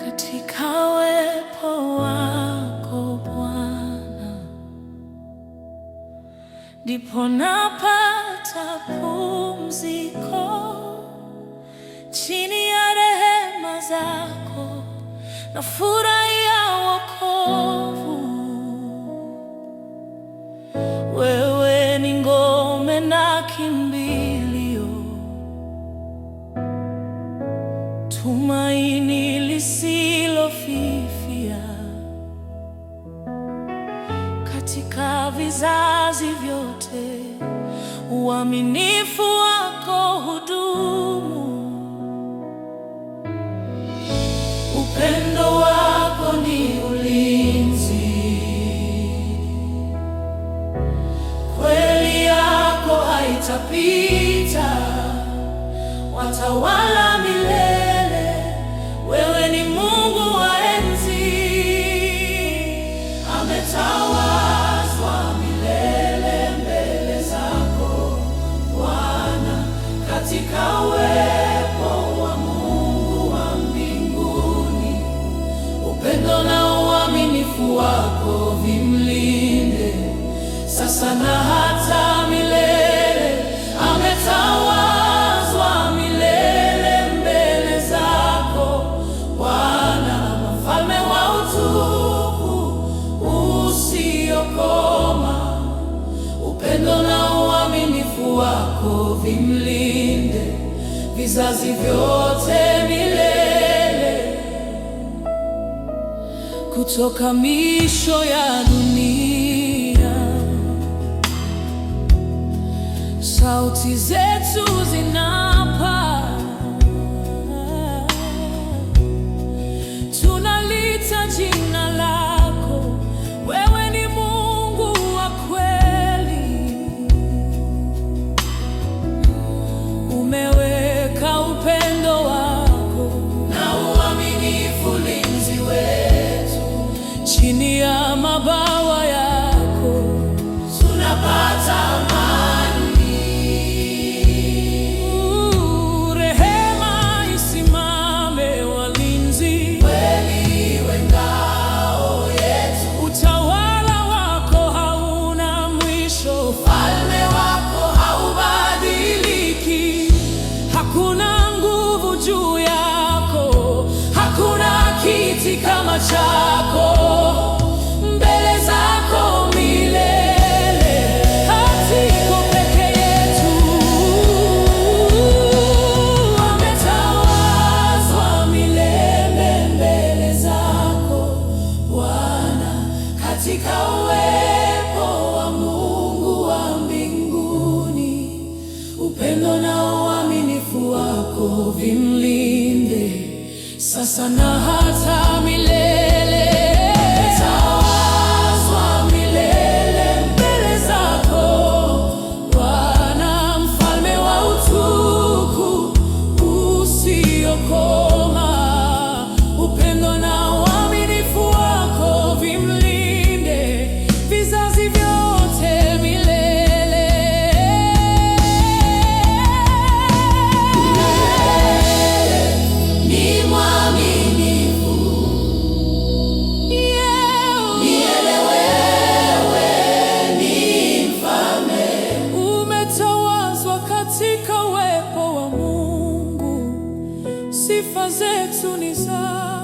katika uwepo wako Bwana, ndipo napata pumziko. Chini ya rehema zako nafurahia wokovu. Wewe ni ngome na kimbilio, tumaini lisilofifia. Katika vizazi vyote uaminifu wako hudumu. Upendo wako ni ulinzi, kweli yako haitapita. Watawala milele, wewe ni Mungu wa enzi. Ametawazwa milele mbele zako Bwana, katika uwepo wa Mungu wa mbinguni. Upendo na uaminifu wako vimlinde sasa na hata milele. Ametawazwa milele mbele zako Bwana, mfalme wa utukufu usiokoma. Upendo na uaminifu wako vimlinde vizazi vyote milele. Kutoka misho ya dunia sauti zetu zinapaa, tunalita jina lako. Wewe ni Mungu wa kweli, umeweka upendo wako na uaminifu linzi wetu. Chini ya mabawa yako tunapata amani. Rehema isimame walinzi, kweli iwe ngao yetu. Utawala wako hauna mwisho, ufalme wako haubadiliki. Hakuna nguvu juu yako, hakuna kiti kama chako. Mbele zako milele, hatiko peke yetu. Ametawazwa milele mbele zako Bwana, katika uwepo wa Mungu wa mbinguni. Upendo na uaminifu wako vimlinde sasa na hata milele. Ametawazwa milele mbele zako Bwana, mfalme wa utukufu usiokoma. Upendo na uaminifu wako vimlinde vizazi vyote milele. Ni mwaminifu, nielewewe, ni mfalme. Umetawazwa katika uwepo wa Mungu, sifa zetu ni zako.